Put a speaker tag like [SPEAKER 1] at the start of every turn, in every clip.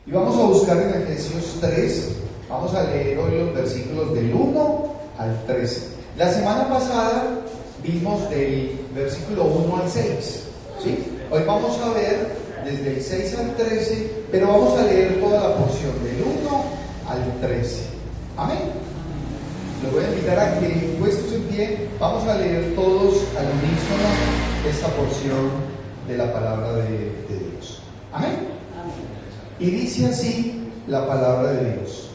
[SPEAKER 1] Y vamos a buscar en Efesios 3, vamos a leer hoy los versículos del 1 al 13. La semana pasada vimos del versículo 1 al 6, ¿sí? Hoy vamos a ver desde el 6 al 13, pero vamos a leer toda la porción del 1 al 13. Amén. Les voy a invitar a que, puestos en pie, vamos a leer todos al unísono esta porción de la palabra de Dios. Amén. Y dice así la palabra de Dios: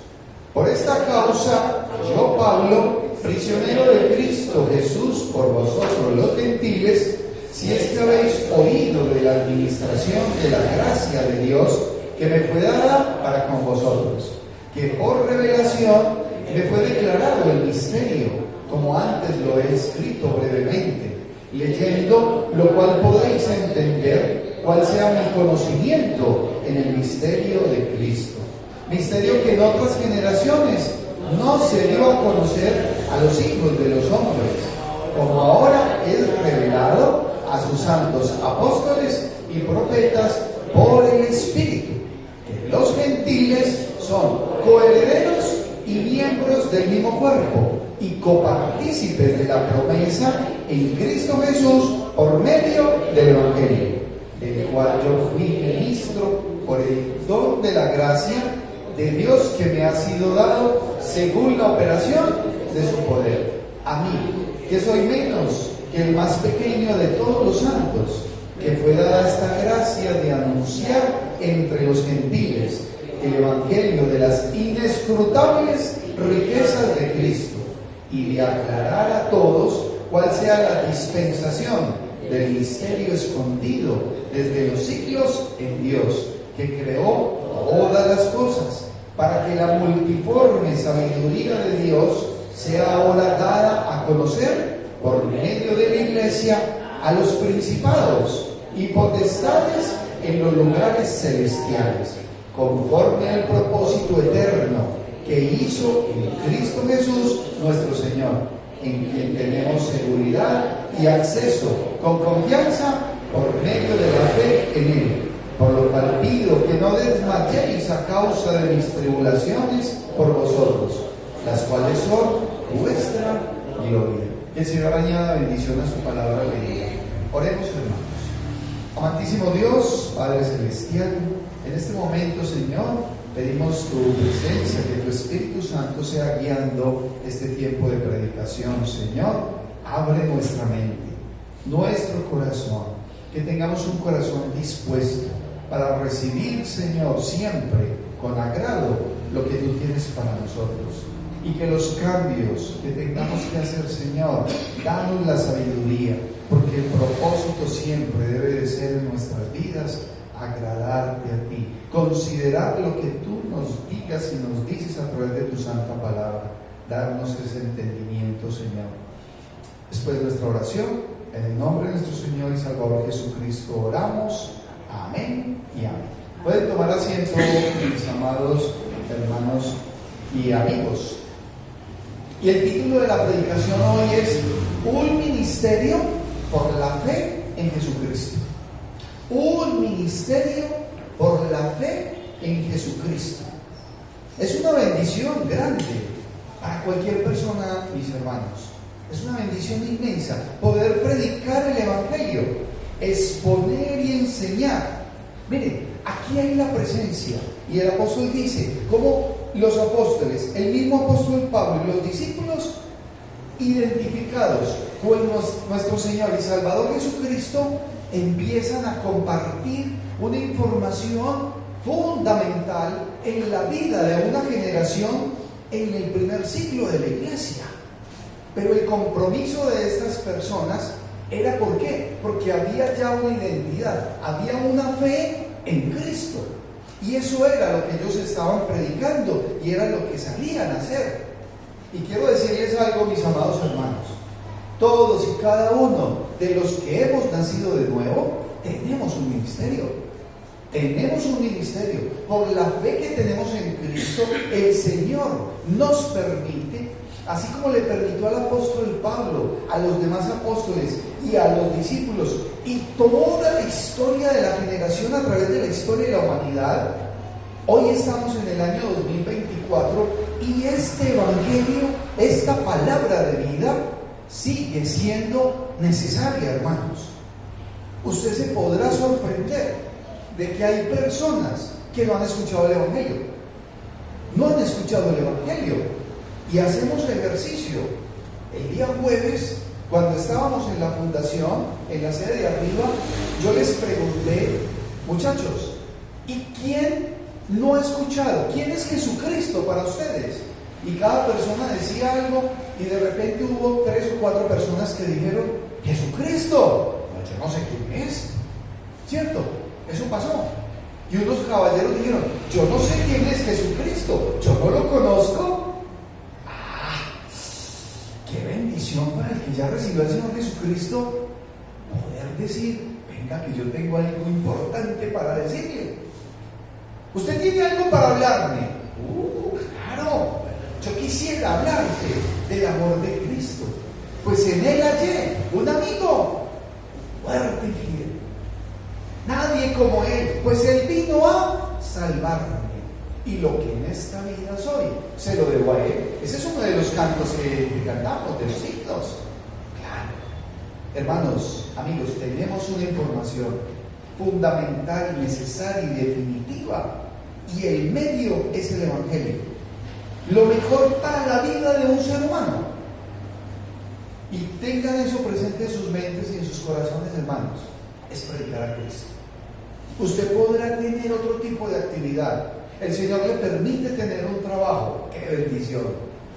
[SPEAKER 1] por esta causa, yo, Pablo, prisionero de Cristo Jesús por vosotros los gentiles, si es que habéis oído de la administración de la gracia de Dios que me fue dada para con vosotros, que por revelación me fue declarado el misterio, como antes lo he escrito brevemente, leyendo lo cual podéis entender cuál sea mi conocimiento en el misterio de Cristo. Misterio que en otras generaciones no se dio a conocer a los hijos de los hombres, como ahora es revelado a sus santos apóstoles y profetas por el Espíritu, que los gentiles son coherederos y miembros del mismo cuerpo y copartícipes de la promesa en Cristo Jesús por medio del Evangelio, del cual yo fui ministro por el don de la gracia de Dios que me ha sido dado según la operación de su poder. A mí, que soy menos que el más pequeño de todos los santos, que fue dada esta gracia de anunciar entre los gentiles el evangelio de las inescrutables riquezas de Cristo y de aclarar a todos cuál sea la dispensación del misterio escondido desde los siglos en Dios, que creó todas las cosas, para que la multiforme sabiduría de Dios sea ahora dada a conocer por medio de la Iglesia a los principados y potestades en los lugares celestiales, conforme al propósito eterno que hizo en Cristo Jesús nuestro Señor, en quien tenemos seguridad y acceso con confianza por medio de la fe en Él. Por lo cual pido que no desmayéis a causa de mis tribulaciones por vosotros, las cuales son vuestra gloria. Que el Señor añada bendición a su palabra leída. Oremos, hermanos. Amantísimo Dios, Padre Celestial, en este momento, Señor, pedimos tu presencia, que tu Espíritu Santo sea guiando este tiempo de predicación. Señor, abre nuestra mente, nuestro corazón, que tengamos un corazón dispuesto para recibir, Señor, siempre con agrado lo que tú tienes para nosotros. Y que los cambios que tengamos que hacer, Señor, danos la sabiduría, porque el propósito siempre debe de ser en nuestras vidas agradarte a ti, considerar lo que tú nos digas y nos dices a través de tu santa palabra, darnos ese entendimiento, Señor. Después de nuestra oración, en el nombre de nuestro Señor y Salvador Jesucristo oramos. Amén y amén. Pueden tomar asiento, mis amados hermanos y amigos. Y el título de la predicación hoy es Un ministerio por la fe en Jesucristo. Un ministerio por la fe en Jesucristo. Es una bendición grande para cualquier persona, mis hermanos. Es una bendición inmensa poder predicar el Evangelio, exponer y enseñar. Miren, aquí hay la presencia, y el apóstol dice cómo los apóstoles, el mismo apóstol Pablo y los discípulos, identificados con nuestro Señor y Salvador Jesucristo, empiezan a compartir una información fundamental en la vida de una generación en el primer siglo de la iglesia. Pero el compromiso de estas personas era ¿por qué? Porque había ya una identidad, había una fe en Cristo. Y eso era lo que ellos estaban predicando y era lo que salían a hacer. Y quiero decirles algo, mis amados hermanos. Todos y cada uno de los que hemos nacido de nuevo, tenemos un ministerio. Tenemos un ministerio. Por la fe que tenemos en Cristo, el Señor nos permite, así como le permitió al apóstol Pablo, a los demás apóstoles y a los discípulos, y toda la historia de la generación a través de la historia de la humanidad, Hoy estamos en el año 2024 y este evangelio, esta palabra de vida, sigue siendo necesaria, hermanos. Usted se podrá sorprender de que hay personas que no han escuchado el evangelio. No han escuchado el evangelio. Y hacemos ejercicio. El día jueves, cuando estábamos en la fundación, en la sede de arriba, yo les pregunté, muchachos, ¿y quién no ha escuchado? ¿Quién es Jesucristo para ustedes? Y cada persona decía algo y de repente hubo 3 o 4 personas que dijeron, Jesucristo. No, yo no sé quién es. ¿Cierto? Eso pasó. Y unos caballeros dijeron, yo no sé quién es Jesucristo, yo no lo conozco. ¡Ah! ¡Qué bendición para el que ya recibió al Señor Jesucristo! Poder decir, venga que yo tengo algo importante para decirle. ¿Usted tiene algo para hablarme? Claro, yo quisiera hablarte del amor de Cristo. Pues en Él hallé un amigo fuerte y fiel. Nadie como Él, pues Él vino a salvarme. Y lo que en esta vida soy, se lo debo a Él. Ese es uno de los cantos que cantamos, de los himnos. Claro. Hermanos, amigos, tenemos una información fundamental, necesaria y definitiva. Y el medio es el Evangelio. Lo mejor para la vida de un ser humano. Y tengan eso presente en sus mentes y en sus corazones, hermanos. Es predicar a Cristo. Usted podrá tener otro tipo de actividad. El Señor le permite tener un trabajo. ¡Qué bendición!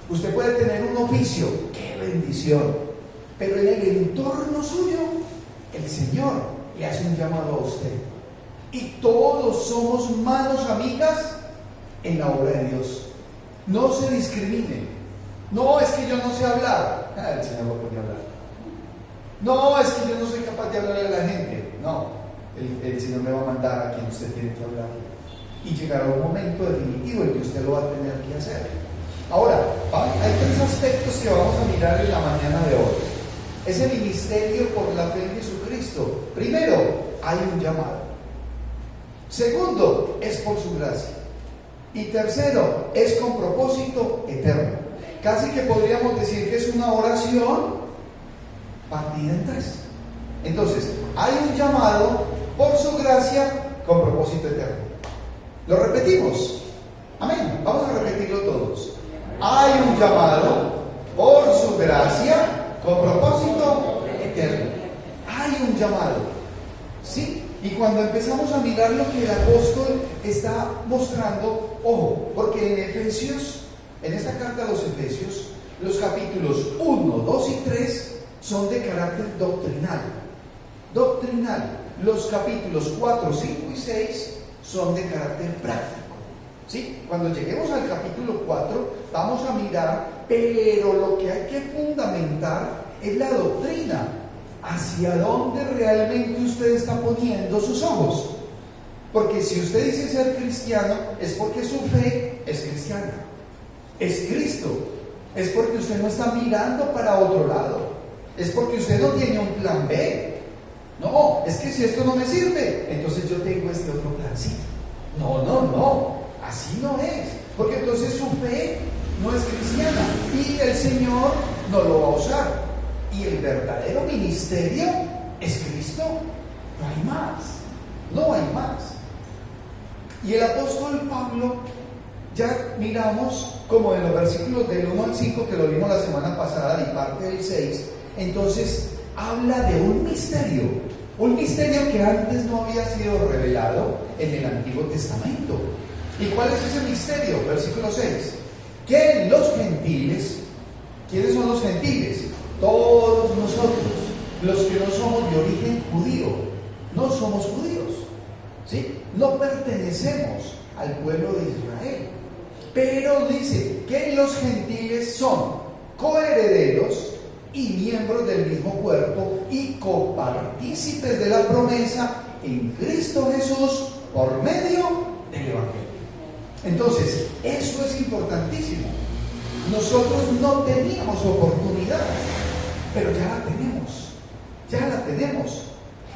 [SPEAKER 1] Usted puede tener un oficio. ¡Qué bendición! Pero en el entorno suyo, el Señor le hace un llamado a usted. Y todos somos manos amigas en la obra de Dios. No se discrimine. No, es que yo no sé hablar. El Señor lo puede hablar. No, es que yo no soy capaz de hablarle a la gente. No, el Señor le va a mandar a quien usted tiene que hablar. Y llegará un momento definitivo en que usted lo va a tener que hacer. Ahora, hay 3 aspectos que vamos a mirar en la mañana de hoy. Es el ministerio por la fe en Jesucristo. Primero, hay un llamado. Segundo, es por su gracia. Y tercero, es con propósito eterno. Casi que podríamos decir que es una oración partida en 3. Entonces, hay un llamado por su gracia con propósito eterno. Lo repetimos. Amén. Vamos a repetirlo todos. Hay un llamado por su gracia con propósito eterno. Hay un llamado. ¿Sí? Y cuando empezamos a mirar lo que el apóstol está mostrando, ojo, porque en Efesios, en esta carta a los Efesios, los capítulos 1, 2 y 3 son de carácter doctrinal. Doctrinal. Los capítulos 4, 5 y 6 son de carácter práctico. ¿Sí? Cuando lleguemos al capítulo 4, vamos a mirar, pero lo que hay que fundamentar es la doctrina. ¿Hacia dónde realmente usted está poniendo sus ojos? Porque si usted dice ser cristiano, es porque su fe es cristiana. Es Cristo. Es porque usted no está mirando para otro lado. Es porque usted no tiene un plan B. No, es que si esto no me sirve, entonces yo tengo este otro plancito. No. Así no es. Porque entonces su fe no es cristiana. Y el Señor no lo va a usar. Y el verdadero ministerio es Cristo. No hay más. No hay más. Y el apóstol Pablo, ya miramos como en los versículos del 1 al 5 que lo vimos la semana pasada y parte del 6, entonces habla de un misterio que antes no había sido revelado en el Antiguo Testamento. ¿Y cuál es ese misterio? Versículo 6. Que los gentiles, ¿quiénes son los gentiles? Todos nosotros, los que no somos de origen judío, no somos judíos, ¿sí? No pertenecemos al pueblo de Israel. Pero dice que los gentiles son coherederos y miembros del mismo cuerpo y copartícipes de la promesa en Cristo Jesús por medio del Evangelio. Entonces, eso es importantísimo. Nosotros no teníamos oportunidad, pero ya la tenemos.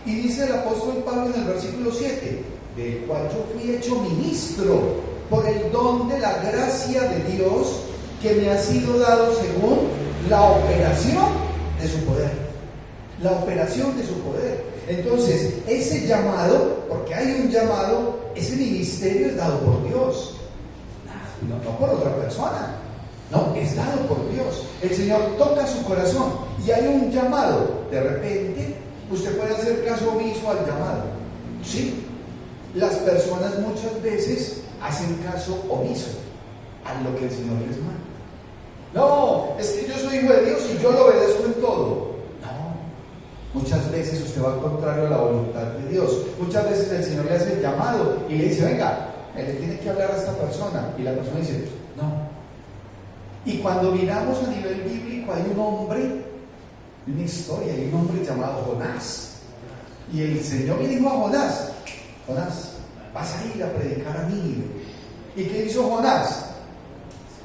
[SPEAKER 1] Y dice el apóstol Pablo en el versículo 7, del cual yo fui hecho ministro por el don de la gracia de Dios que me ha sido dado según la operación de su poder. La operación de su poder. Entonces, ese llamado, porque hay un llamado, ese ministerio es dado por Dios, no por otra persona. No, es dado por Dios. El Señor toca su corazón y hay un llamado. De repente, usted puede hacer caso omiso al llamado. Sí, las personas muchas veces hacen caso omiso a lo que el Señor les manda. No, es que yo soy hijo de Dios y yo lo obedezco en todo. No, muchas veces usted va al contrario a la voluntad de Dios. Muchas veces el Señor le hace el llamado y le dice, venga, le tiene que hablar a esta persona. Y la persona dice, no. Y cuando miramos a nivel bíblico, hay un hombre, una historia, hay un hombre llamado Jonás. Y el Señor le dijo a Jonás, Jonás, vas a ir a predicar a Nínive. ¿Y qué hizo Jonás?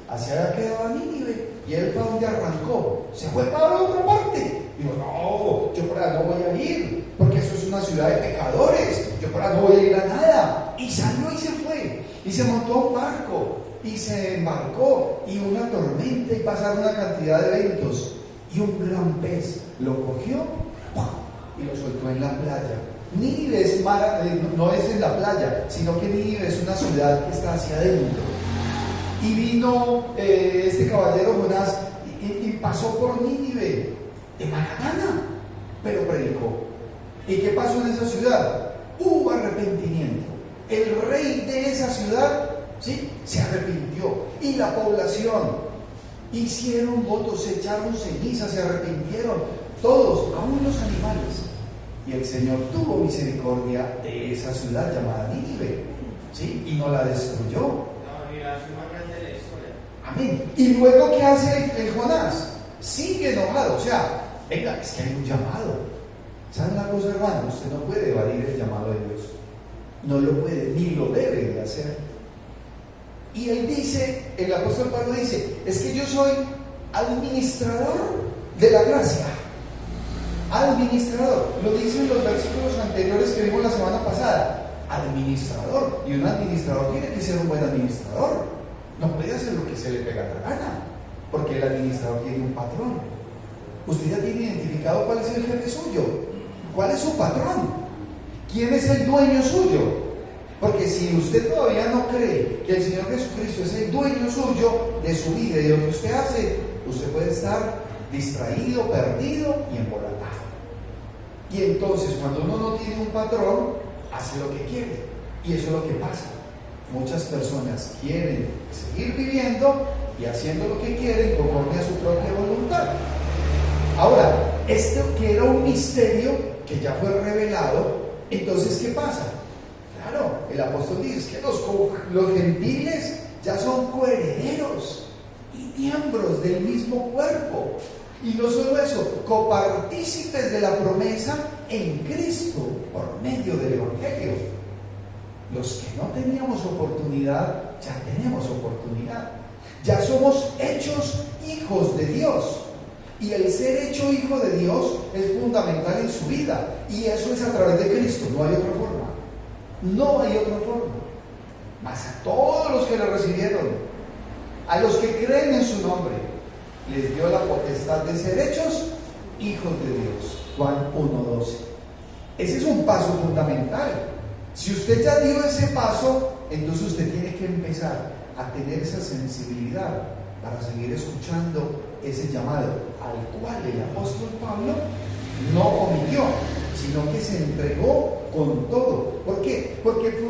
[SPEAKER 1] Hacia allá quedaba Nínive. ¿Y él para dónde arrancó? Se fue para otra parte. Dijo, no, yo por allá no voy a ir, porque eso es una ciudad de pecadores. Yo por allá no voy a ir a nada. Y salió y se fue. Y se montó a un barco. Y se embarcó. Y una tormenta. Y pasaron una cantidad de eventos. Y un gran pez lo cogió y lo soltó en la playa. Nínive es no es en la playa, sino que Nínive es una ciudad que está hacia adentro. Y vino este caballero Jonás y pasó por Nínive de mala gana, pero predicó. ¿Y qué pasó en esa ciudad? Hubo arrepentimiento. El rey de esa ciudad, ¿sí?, se arrepintió. Y la población hicieron votos, se echaron cenizas, se arrepintieron. Todos, aún los animales. Y el Señor tuvo misericordia de esa ciudad llamada Nínive, ¿sí?, y no la destruyó. Amén. Y luego, ¿qué hace el Jonás? Sigue enojado. O sea, venga, es que hay un llamado. ¿Saben una cosa, hermano? Usted no puede evadir el llamado de Dios. No lo puede, ni lo debe de hacer. Y él dice, el apóstol Pablo dice, es que yo soy administrador de la gracia. Administrador. Lo dice en los versículos anteriores que vimos la semana pasada. Administrador. Y un administrador tiene que ser un buen administrador. No puede hacer lo que se le pega la gana, porque el administrador tiene un patrón. Usted ya tiene identificado cuál es el jefe suyo, cuál es su patrón, quién es el dueño suyo. Porque si usted todavía no cree que el Señor Jesucristo es el dueño suyo de su vida y de lo que usted hace, usted puede estar distraído, perdido y embolatado. Y entonces, cuando uno no tiene un patrón, hace lo que quiere. Y eso es lo que pasa. Muchas personas quieren seguir viviendo y haciendo lo que quieren conforme a su propia voluntad. Ahora, esto que era un misterio que ya fue revelado, entonces, ¿qué pasa? Claro, el apóstol dice que los gentiles ya son coherederos y miembros del mismo cuerpo. Y no solo eso, copartícipes de la promesa en Cristo por medio del Evangelio. Los que no teníamos oportunidad, ya tenemos oportunidad. Ya somos hechos hijos de Dios. Y el ser hecho hijo de Dios es fundamental en su vida. Y eso es a través de Cristo, no hay otra forma. No hay otra forma. Mas a todos los que le recibieron, a los que creen en su nombre, les dio la potestad de ser hechos hijos de Dios. Juan 1:12. Ese es un paso fundamental. Si usted ya dio ese paso, entonces usted tiene que empezar a tener esa sensibilidad para seguir escuchando ese llamado, al cual el apóstol Pablo no omitió, sino que se entregó con todo. ¿Por qué? Porque fue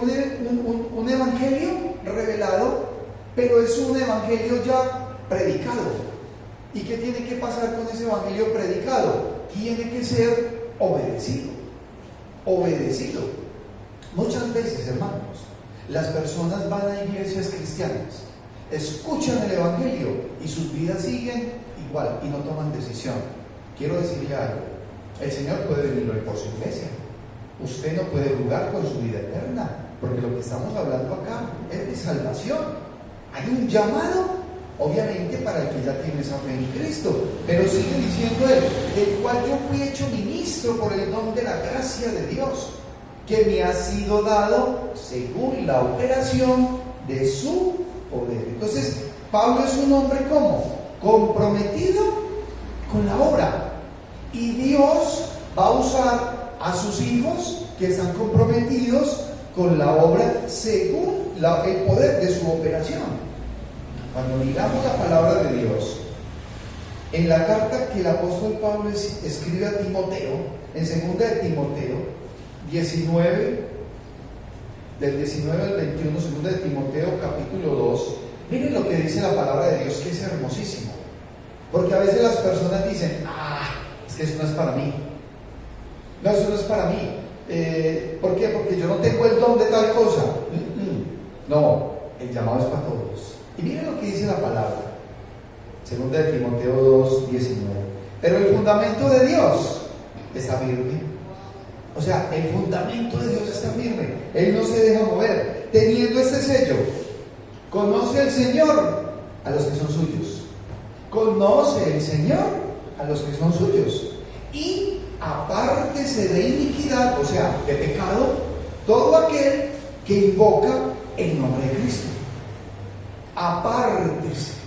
[SPEAKER 1] un evangelio revelado, pero es un evangelio ya predicado. ¿Y qué tiene que pasar con ese evangelio predicado? Tiene que ser obedecido. Obedecido. Muchas veces, hermanos, las personas van a iglesias cristianas, escuchan el evangelio y sus vidas siguen igual y no toman decisión. Quiero decirle algo: el Señor puede venir hoy por su iglesia. Usted no puede jugar con su vida eterna, porque lo que estamos hablando acá es de salvación. Hay un llamado, obviamente, para el que ya tiene esa fe en Cristo, pero sigue diciendo él, del cual yo fui hecho ministro por el don de la gracia de Dios, que me ha sido dado según la operación de su poder. Entonces, Pablo es un hombre ¿cómo? Comprometido con la obra. Y Dios va a usar a sus hijos que están comprometidos con la obra según el poder de su operación. Cuando miramos la palabra de Dios, en la carta que el apóstol Pablo escribe a Timoteo, en 2 de Timoteo 19, del 19 al 21, 2 de Timoteo capítulo 2, miren lo que dice la palabra de Dios, que es hermosísimo. Porque a veces las personas dicen, es que eso no es para mí. No, eso no es para mí. ¿Por qué? Porque yo no tengo el don de tal cosa. No, el llamado es para todos. Y miren lo que dice la palabra. 2 de Timoteo 2, 19. Pero el fundamento de Dios está firme. O sea, el fundamento de Dios está firme. Él no se deja mover. Teniendo este sello, conoce el Señor a los que son suyos. Conoce el Señor a los que son suyos. Y apártese de iniquidad, o sea, de pecado, todo aquel que invoca el nombre de Cristo. Apártese.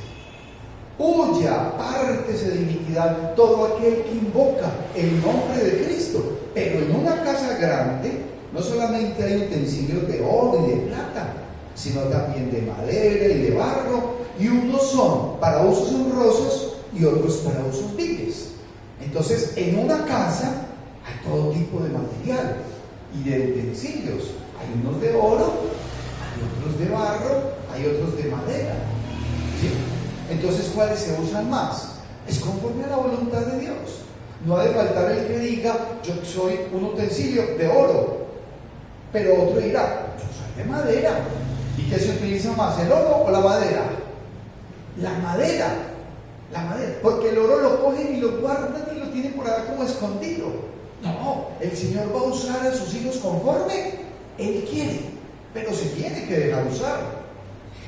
[SPEAKER 1] Huya, apártese de iniquidad todo aquel que invoca el nombre de Cristo. Pero en una casa grande no solamente hay utensilios de oro y de plata, sino también de madera y de barro, y unos son para usos honrosos y otros para usos viles. Entonces, en una casa hay todo tipo de material y de utensilios. Hay unos de oro, hay otros de barro, hay otros de madera. ¿Sí? Entonces, ¿cuáles se usan más? Es conforme a la voluntad de Dios. No ha de faltar el que diga, yo soy un utensilio de oro, pero otro dirá, yo soy de madera. ¿Y qué se utiliza más, el oro o la madera? La madera. La madera, porque el oro lo cogen y lo guardan y lo tienen por acá como escondido. No, el Señor va a usar a sus hijos conforme Él quiere, pero se tiene que dejar usar.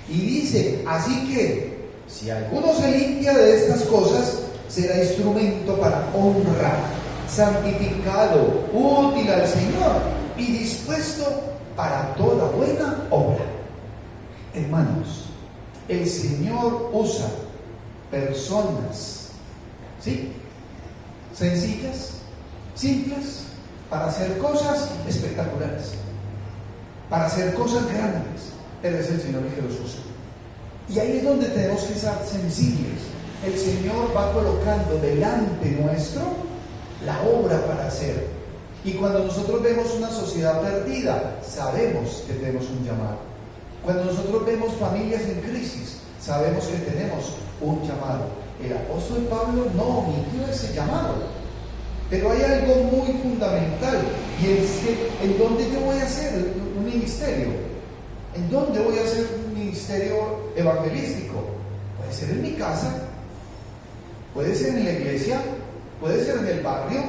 [SPEAKER 1] Y dice, así que si alguno se limpia de estas cosas, será instrumento para honra, santificado, útil al Señor y dispuesto para toda buena obra. Hermanos, el Señor usa personas, ¿sí?, sencillas, simples, para hacer cosas espectaculares, para hacer cosas grandes, pero es el Señor el que los usa. Y ahí es donde tenemos que estar sensibles. El Señor va colocando delante nuestro la obra para hacer. Y cuando nosotros vemos una sociedad perdida, sabemos que tenemos un llamado. Cuando nosotros vemos familias en crisis, sabemos que tenemos un llamado. El apóstol Pablo no omitió ese llamado. Pero hay algo muy fundamental, y es que ¿en dónde yo voy a hacer un ministerio? ¿En dónde voy a hacer un ministerio evangelístico? Puede ser en mi casa, puede ser en la iglesia, puede ser en el barrio,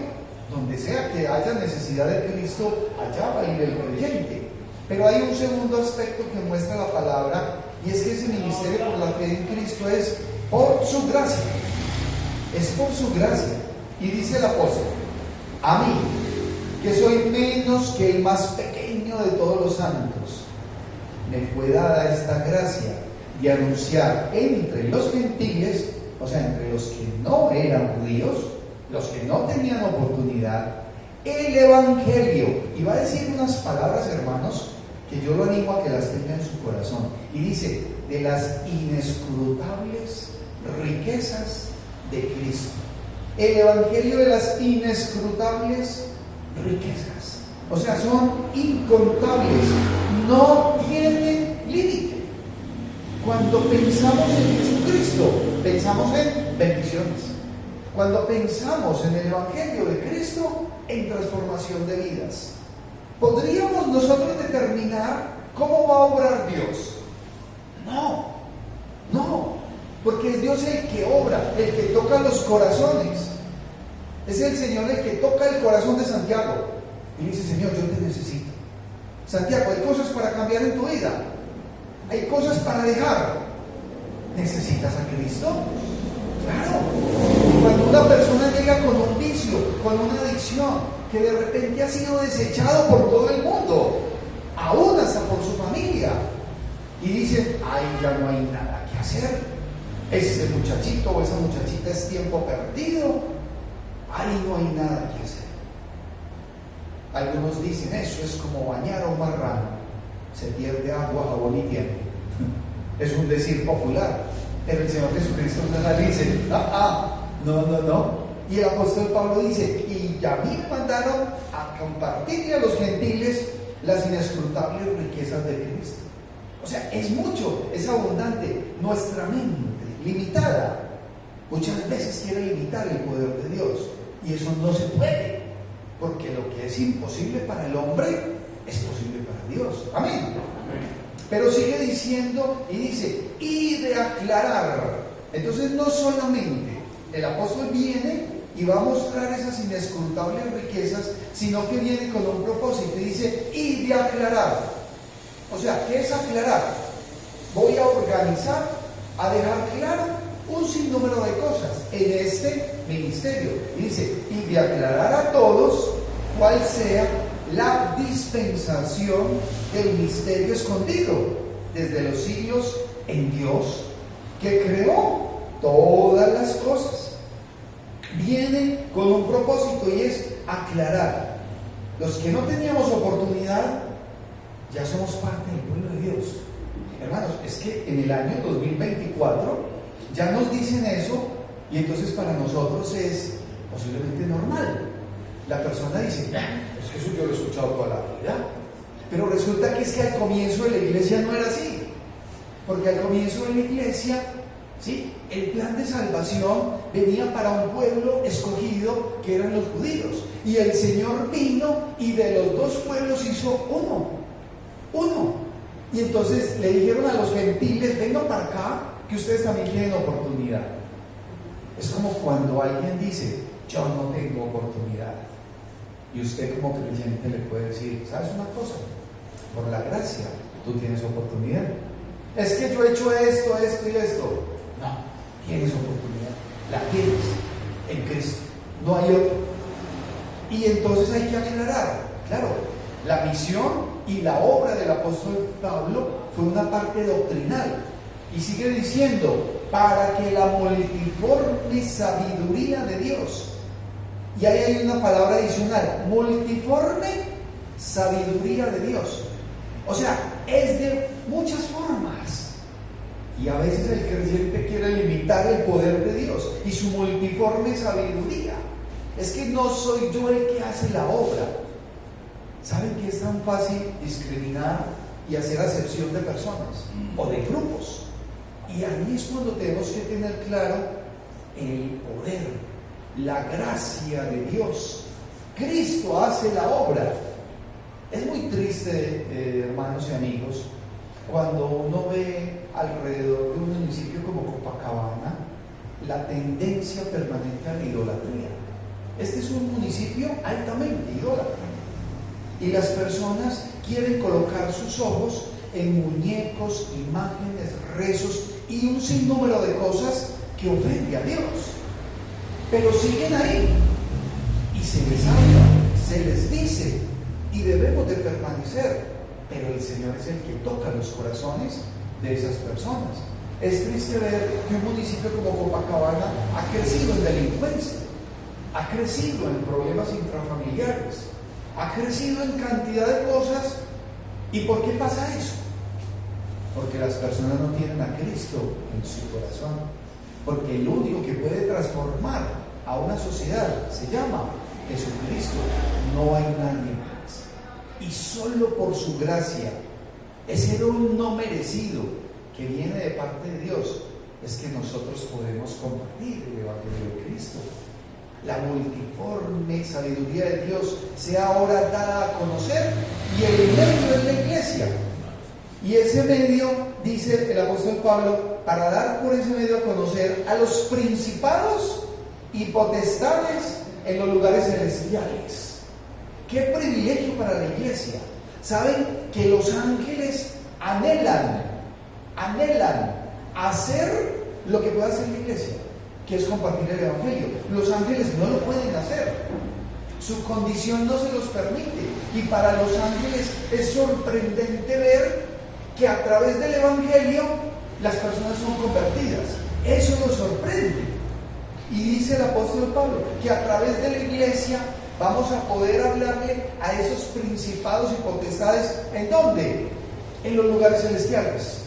[SPEAKER 1] donde sea que haya necesidad de Cristo, allá va a ir el creyente. Pero hay un segundo aspecto que muestra la palabra, y es que ese ministerio por la fe en Cristo es por su gracia. Es por su gracia. Y dice el apóstol, a mí, que soy menos que el más pequeño de todos los santos, me fue dada esta gracia de anunciar entre los gentiles, o sea, entre los que no eran judíos, los que no tenían oportunidad, el evangelio. Y va a decir unas palabras, hermanos, que yo lo animo a que las tenga en su corazón. Y dice, de las inescrutables riquezas de Cristo. El evangelio de las inescrutables riquezas. O sea, son incontables, no tienen límite. Cuando pensamos en Jesucristo, pensamos en bendiciones. Cuando pensamos en el evangelio de Cristo, en transformación de vidas. ¿Podríamos nosotros determinar cómo va a obrar Dios? No, porque es Dios el que obra, el que toca los corazones. Es el Señor el que toca el corazón de Santiago y dice, Señor, yo te necesito. Santiago, hay cosas para cambiar en tu vida, hay cosas para dejar. ¿Necesitas a Cristo? Claro. Y cuando una persona llega con un vicio, con una adicción, que de repente ha sido desechado por todo el mundo, aún hasta por su familia, y dicen, ay, ya no hay nada que hacer, ese muchachito o esa muchachita es tiempo perdido, ay, no hay nada que hacer. Algunos dicen, eso es como bañar a un marrano, se pierde agua, jabón y tiempo. Es un decir popular, pero el Señor Jesucristo nos dice, no. Y el apóstol Pablo dice, y a mí me mandaron a compartirle a los gentiles las inescrutables riquezas de Cristo. O sea, es mucho, es abundante. Nuestra mente, limitada, muchas veces quiere limitar el poder de Dios, y eso no se puede, porque lo que es imposible para el hombre es posible para Dios. Amén. Pero sigue diciendo y dice, y de aclarar. Entonces no solamente el apóstol viene y va a mostrar esas inescrutables riquezas, sino que viene con un propósito y dice, y de aclarar. O sea, ¿qué es aclarar? Voy a organizar, a dejar claro un sinnúmero de cosas en este ministerio. Y dice, y de aclarar a todos cuál sea la dispensación del misterio escondido desde los siglos en Dios, que creó todas las cosas. Viene con un propósito y es aclarar. Los que no teníamos oportunidad, ya somos parte del pueblo de Dios. Hermanos, es que en el año 2024 ya nos dicen eso, y entonces para nosotros es posiblemente normal. La persona dice, es que eso yo lo he escuchado toda la vida, pero resulta que es que al comienzo de la iglesia no era así, porque al comienzo de la iglesia, ¿sí?, el plan de salvación venía para un pueblo escogido que eran los judíos, y el Señor vino y de los dos pueblos hizo uno, y entonces le dijeron a los gentiles, vengan para acá, que ustedes también tienen oportunidad. Es como cuando alguien dice, yo no tengo oportunidad, y usted como creyente le puede decir, ¿sabes una cosa? Por la gracia tú tienes oportunidad. Es que yo he hecho esto y esto. No, tienes oportunidad, la tienes en Cristo, no hay otro. Y entonces hay que aclarar, claro, la misión y la obra del apóstol Pablo fue una parte doctrinal, y sigue diciendo, para que la multiforme sabiduría de Dios, y ahí hay una palabra adicional, multiforme sabiduría de Dios, o sea, es de muchas formas. Y a veces el creyente quiere limitar el poder de Dios y su multiforme sabiduría. Es que no soy yo el que hace la obra. ¿Saben que es tan fácil discriminar y hacer acepción de personas o de grupos? Y ahí es cuando tenemos que tener claro el poder, la gracia de Dios. Cristo hace la obra. Es muy triste, hermanos y amigos, cuando uno ve alrededor de un municipio como Copacabana la tendencia permanente a la idolatría. Este es un municipio altamente idólatra, y las personas quieren colocar sus ojos en muñecos, imágenes, rezos y un sinnúmero de cosas que ofenden a Dios, pero siguen ahí y se les habla, se les dice, y debemos de permanecer, pero el Señor es el que toca los corazones de esas personas. Es triste ver que un municipio como Copacabana ha crecido en delincuencia, ha crecido en problemas intrafamiliares, ha crecido en cantidad de cosas. ¿Y por qué pasa eso? Porque las personas no tienen a Cristo en su corazón, porque el único que puede transformar a una sociedad se llama Jesucristo, no hay nadie más. Y solo por su gracia, ese don no merecido que viene de parte de Dios, es que nosotros podemos compartir el Evangelio de Cristo. La multiforme sabiduría de Dios sea ahora dada a conocer, y el medio es la iglesia. Y ese medio, dice el apóstol Pablo, para dar por ese medio a conocer a los principados y potestades en los lugares celestiales. ¡Qué privilegio para la iglesia! ¿Saben que los ángeles anhelan hacer lo que puede hacer la iglesia, que es compartir el Evangelio? Los ángeles no lo pueden hacer, su condición no se los permite, y para los ángeles es sorprendente ver que a través del Evangelio las personas son convertidas. Eso nos sorprende. Y dice el apóstol Pablo que a través de la iglesia vamos a poder hablarle a esos principados y potestades. ¿En dónde? En los lugares celestiales.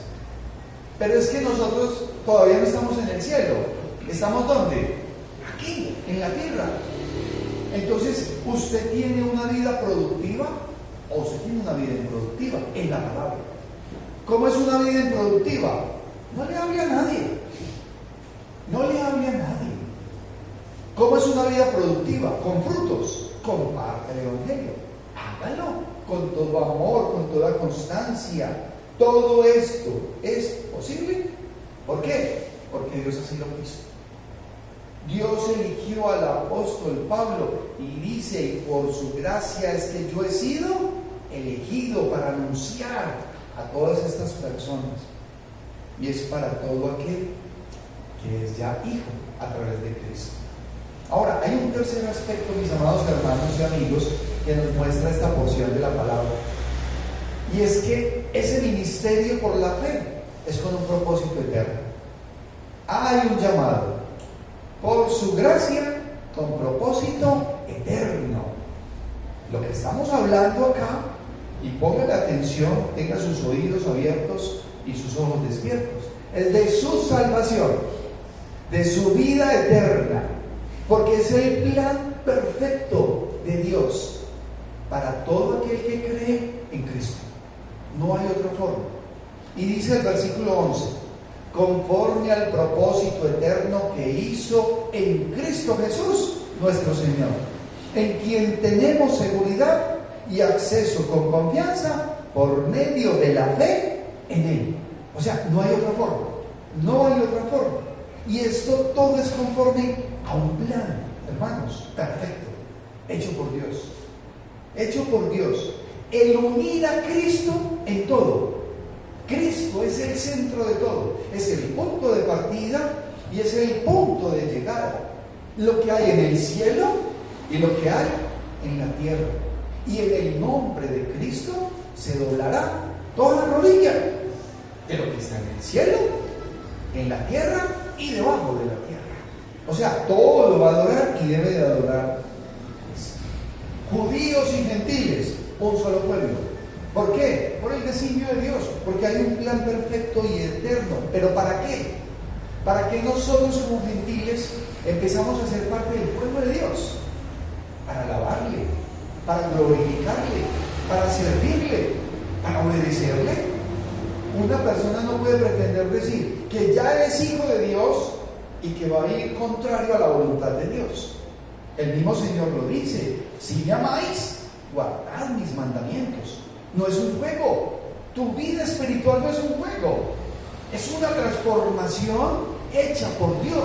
[SPEAKER 1] Pero es que nosotros todavía no estamos en el cielo. ¿Estamos dónde? Aquí, en la tierra. Entonces, ¿usted tiene una vida productiva o usted tiene una vida improductiva? En la palabra. ¿Cómo es una vida improductiva? No le hable a nadie. No le hable a nadie. ¿Cómo es una vida productiva? Con frutos. Comparte el Evangelio. Hágalo con todo amor, con toda constancia. Todo esto es posible. ¿Por qué? Porque Dios así lo quiso. Dios eligió al apóstol Pablo y dice, y por su gracia es que yo he sido elegido para anunciar a todas estas personas. Y es para todo aquel que es ya hijo a través de Cristo. Ahora, hay un tercer aspecto, mis amados hermanos y amigos, que nos muestra esta porción de la palabra. Y es que ese ministerio por la fe es con un propósito eterno. Hay un llamado por su gracia con propósito eterno. Lo que estamos hablando acá, y póngale atención, tenga sus oídos abiertos y sus ojos despiertos, es de su salvación, de su vida eterna, porque es el plan perfecto de Dios para todo aquel que cree en Cristo. No hay otra forma. Y dice el versículo 11, conforme al propósito eterno que hizo en Cristo Jesús, nuestro Señor, en quien tenemos seguridad y acceso con confianza por medio de la fe en Él. O sea, no hay otra forma. No hay otra forma. Y esto todo es conforme a un plan, hermanos, perfecto, hecho por Dios. Hecho por Dios. El unir a Cristo en todo. Cristo es el centro de todo. Es el punto de partida y es el punto de llegada. Lo que hay en el cielo y lo que hay en la tierra. Y en el nombre de Cristo se doblará toda rodilla de lo que está en el cielo, en la tierra y debajo de la tierra. O sea, todo lo va a adorar y debe de adorar. Judíos y gentiles, un solo pueblo. ¿Por qué? Por el designio de Dios, porque hay un plan perfecto y eterno. ¿Pero para qué? Para que nosotros como gentiles empezamos a ser parte del pueblo de Dios, para alabarle, para glorificarle, para servirle, para obedecerle. Una persona no puede pretender decir que ya es hijo de Dios y que va a ir contrario a la voluntad de Dios. El mismo Señor lo dice: si me amáis, guardad mis mandamientos. No es un juego. Tu vida espiritual no es un juego. Es una transformación hecha por Dios.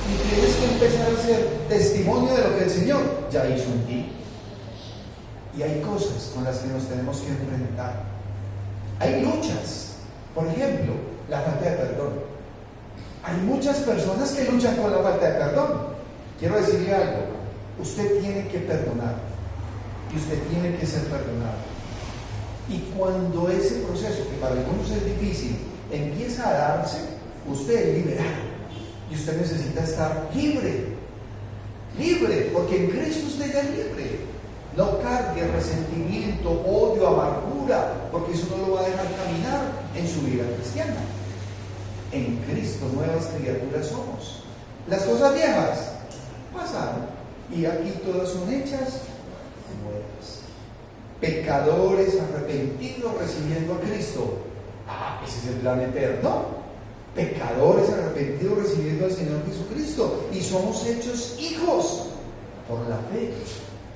[SPEAKER 1] Y tienes que empezar a ser testimonio de lo que el Señor ya hizo en ti. Y hay cosas con las que nos tenemos que enfrentar. Hay luchas. Por ejemplo, la falta de perdón. Hay muchas personas que luchan con la falta de perdón. Quiero decirle algo. Usted tiene que perdonar. Y usted tiene que ser perdonado. Y cuando ese proceso, que para algunos es difícil, empieza a darse, usted es liberado. Y usted necesita estar libre. Libre, porque en Cristo usted ya es libre. No cargue resentimiento, odio, amargura, porque eso no lo va a dejar caminar en su vida cristiana. En Cristo nuevas criaturas somos. Las cosas viejas pasaron y aquí todas son hechas nuevas. Pecadores arrepentidos recibiendo a Cristo. Ese es el plan eterno. Pecadores arrepentidos recibiendo al Señor Jesucristo. Y somos hechos hijos por la fe.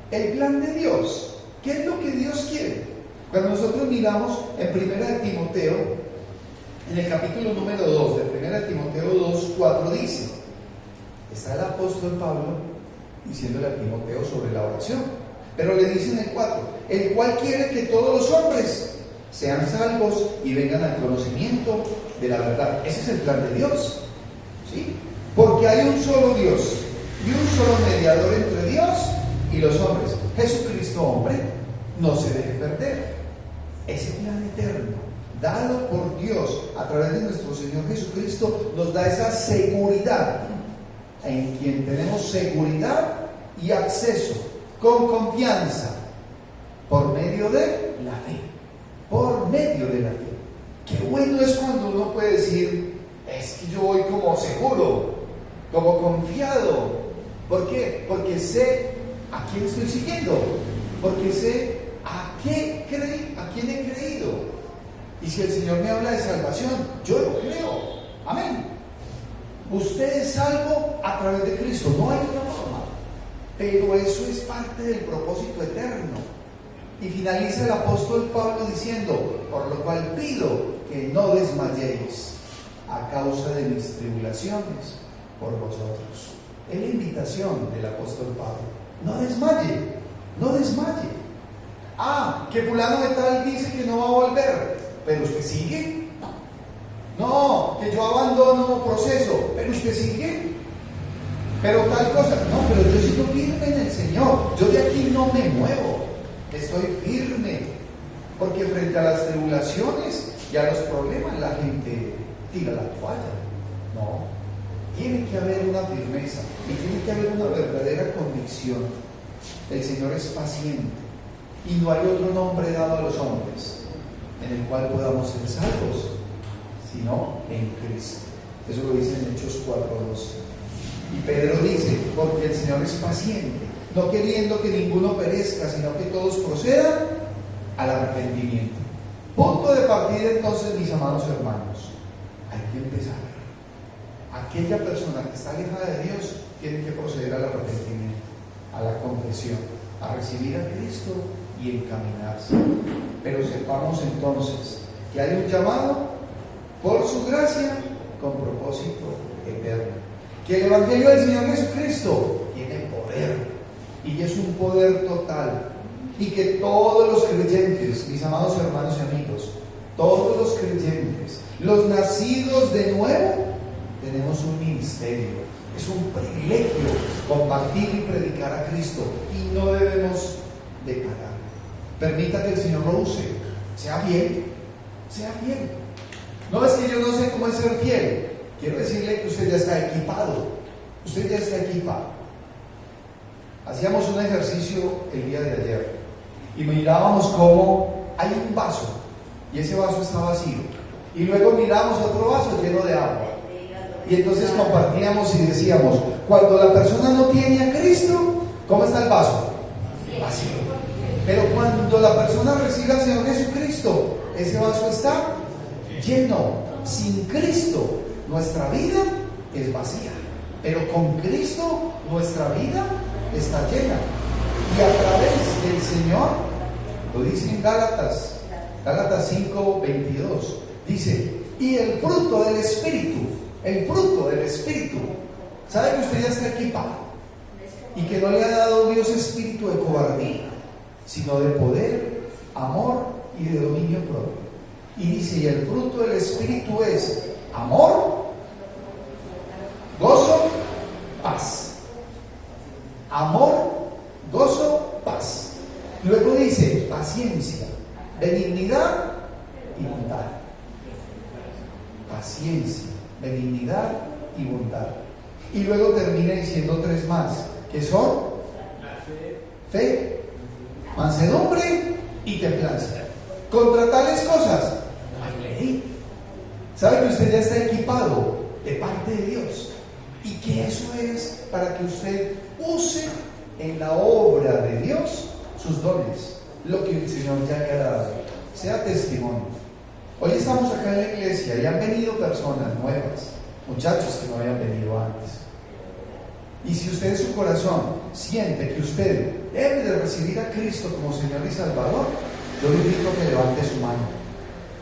[SPEAKER 1] El plan de Dios. ¿Qué es lo que Dios quiere? Cuando nosotros miramos en 1 Timoteo, en el capítulo número 2 de 1 Timoteo 2:4 dice, está el apóstol Pablo diciéndole a Timoteo sobre la oración, pero le dice en el 4, el cual quiere que todos los hombres sean salvos y vengan al conocimiento de la verdad. Ese es el plan de Dios, ¿sí? Porque hay un solo Dios y un solo mediador entre Dios y los hombres, Jesucristo hombre. No se deje perder ese plan eterno dado por Dios a través de nuestro Señor Jesucristo, nos da esa seguridad, en quien tenemos seguridad y acceso con confianza por medio de la fe. Por medio de la fe. Qué bueno es cuando uno puede decir, es que yo voy como seguro, como confiado. ¿Por qué? Porque sé a quién estoy siguiendo, porque sé a quién he creído. Y si el Señor me habla de salvación, yo lo creo. Amén. Usted es salvo a través de Cristo, no hay otra forma. Pero eso es parte del propósito eterno. Y finaliza el apóstol Pablo diciendo, por lo cual pido que no desmayéis a causa de mis tribulaciones por vosotros. Es la invitación del apóstol Pablo. No desmaye, no desmaye. Que fulano de tal dice que no va a volver, pero usted sigue. No, que yo abandono proceso, pero usted sigue. Pero tal cosa, no, pero yo sigo firme en el Señor. Yo de aquí no me muevo. Estoy firme, porque frente a las tribulaciones y a los problemas la gente tira la toalla. No, tiene que haber una firmeza y tiene que haber una verdadera convicción. El Señor es paciente y no hay otro nombre dado a los hombres en el cual podamos ser salvos, sino en Cristo. Eso lo dice en Hechos 4:12. Y Pedro dice, porque el Señor es paciente, no queriendo que ninguno perezca, sino que todos procedan al arrepentimiento. Punto de partida entonces, mis amados hermanos, hay que empezar. Aquella persona que está alejada de Dios tiene que proceder al arrepentimiento, a la confesión, a recibir a Cristo y encaminarse. Pero sepamos entonces que hay un llamado por su gracia con propósito eterno. Que el Evangelio del Señor Jesucristo tiene poder. Y es un poder total. Y que todos los creyentes, mis amados hermanos y amigos, todos los creyentes, los nacidos de nuevo, tenemos un ministerio. Es un privilegio compartir y predicar a Cristo. Y no debemos de parar. Permita que el Señor lo use. Sea fiel. Sea fiel. No es que yo no sé cómo es ser fiel. Quiero decirle que usted ya está equipado. Usted ya está equipado. Hacíamos un ejercicio el día de ayer y mirábamos cómo hay un vaso y ese vaso está vacío. Y luego miramos otro vaso lleno de agua. Y entonces compartíamos y decíamos, cuando la persona no tiene a Cristo, ¿cómo está el vaso? Vacío. Pero cuando la persona recibe al Señor Jesucristo, ese vaso está lleno. Sin Cristo, nuestra vida es vacía. Pero con Cristo, nuestra vida está llena. Y a través del Señor, lo dice en Gálatas 5:22, dice, y el fruto del Espíritu, sabe que usted ya está equipado y que no le ha dado Dios espíritu de cobardía, sino de poder, amor y de dominio propio. Y dice, y el fruto del Espíritu es amor, gozo, paz. Amor, gozo, paz. Luego dice paciencia, benignidad y bondad. Paciencia, benignidad y bondad. Y luego termina diciendo tres más, que son fe, mansedumbre y templanza. Contra tales cosas no hay ley. ¿Sabe que usted ya está equipado de parte de Dios? Y que eso es para que usted use en la obra de Dios sus dones, lo que el Señor ya le ha dado, sea testimonio. Hoy estamos acá en la iglesia y han venido personas nuevas, muchachos que no habían venido antes. Y si usted en su corazón siente que usted debe de recibir a Cristo como Señor y Salvador, yo le invito a que levante su mano.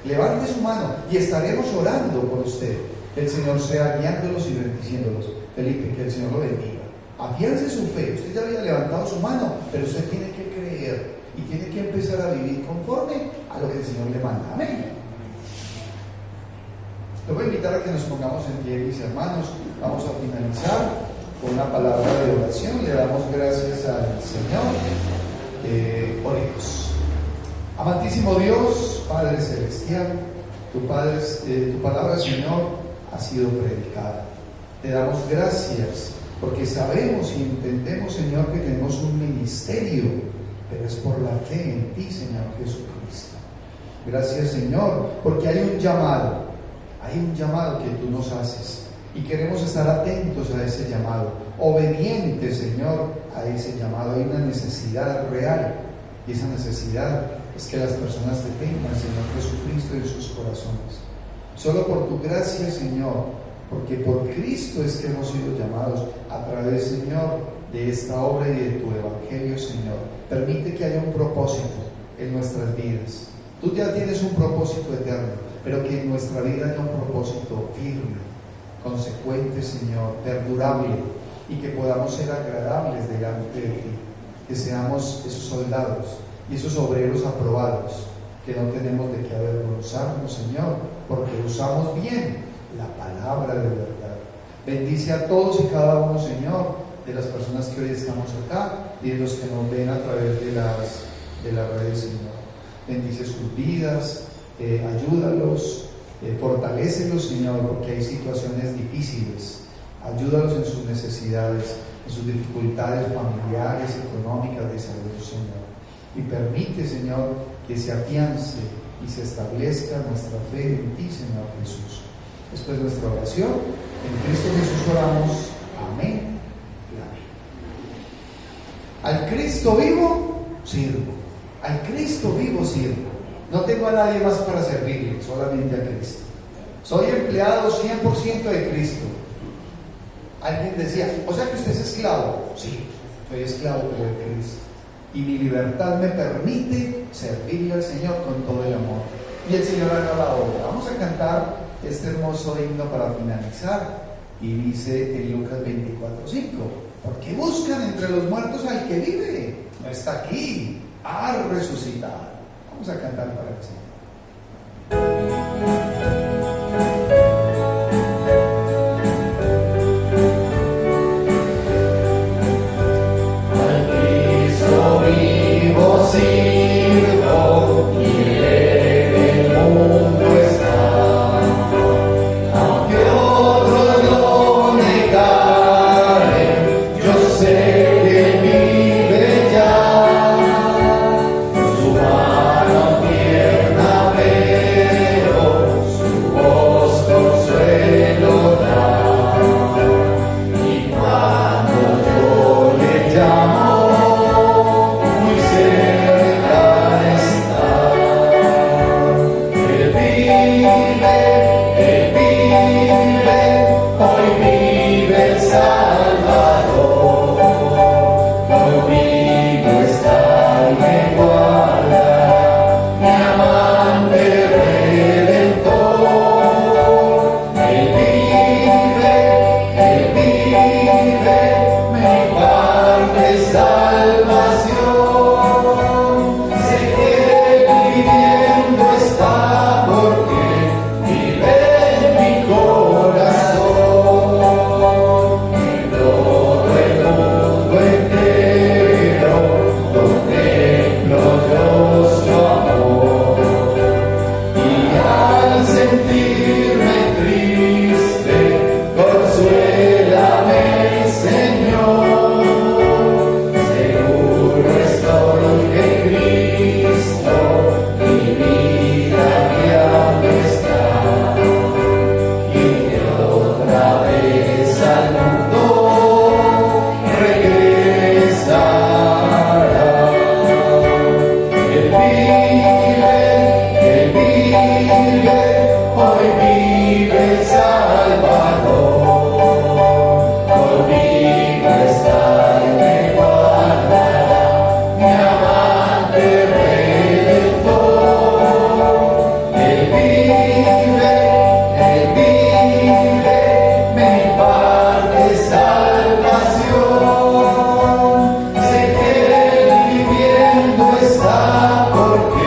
[SPEAKER 1] Levante su mano y estaremos orando por usted. El Señor sea guiándolos y bendiciéndolos. Felipe, que el Señor lo bendiga. Afiance su fe. Usted ya había levantado su mano, pero usted tiene que creer y tiene que empezar a vivir conforme a lo que el Señor le manda. Amén. Le voy a invitar a que nos pongamos en pie, mis hermanos. Vamos a finalizar con una palabra de oración. Le damos gracias al Señor. Oremos. Amantísimo Dios, Padre Celestial, Tu palabra, Señor, ha sido predicada. Te damos gracias porque sabemos y entendemos, Señor, que tenemos un ministerio, pero es por la fe en ti, Señor Jesucristo. Gracias, Señor, porque hay un llamado que tú nos haces y queremos estar atentos a ese llamado, obedientes, Señor, a ese llamado. Hay una necesidad real y esa necesidad es que las personas te tengan, Señor Jesucristo, en sus corazones. Solo por tu gracia, Señor, porque por Cristo es que hemos sido llamados a través, Señor, de esta obra y de tu evangelio, Señor. Permite que haya un propósito en nuestras vidas. Tú ya tienes un propósito eterno, pero que en nuestra vida haya un propósito firme, consecuente, Señor, perdurable, y que podamos ser agradables delante de ti, que seamos esos soldados y esos obreros aprobados, que no tenemos de qué avergonzarnos, Señor, porque usamos bien la palabra de verdad. Bendice a todos y cada uno, Señor, de las personas que hoy estamos acá y de los que nos ven a través de las redes, Señor. Bendice sus vidas, ayúdalos, fortalécelos, Señor, porque hay situaciones difíciles. Ayúdalos en sus necesidades, en sus dificultades familiares, económicas, de salud, Señor. Y permite, Señor, que se afiance y se establezca nuestra fe en ti, Señor Jesús. Esto es nuestra oración. En Cristo Jesús oramos. Amén y amén. Al Cristo vivo sirvo. Al Cristo vivo sirvo. No tengo a nadie más para servirle, solamente a Cristo. Soy empleado 100% de Cristo. Alguien decía, o sea que usted es esclavo. Sí, soy esclavo de Cristo. Y mi libertad me permite servirle al Señor con todo el amor. Y el Señor hará la obra. Vamos a cantar este hermoso himno para finalizar. Y dice en Lucas 24:5, porque buscan entre los muertos al que vive. No está aquí, ha resucitado. Vamos a cantar para el Señor.
[SPEAKER 2] Porque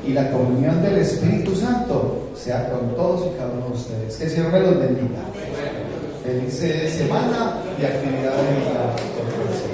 [SPEAKER 1] y la comunión del Espíritu Santo sea con todos y cada uno de ustedes. Que el Señor me los bendiga. Feliz semana y actividad de la corporación.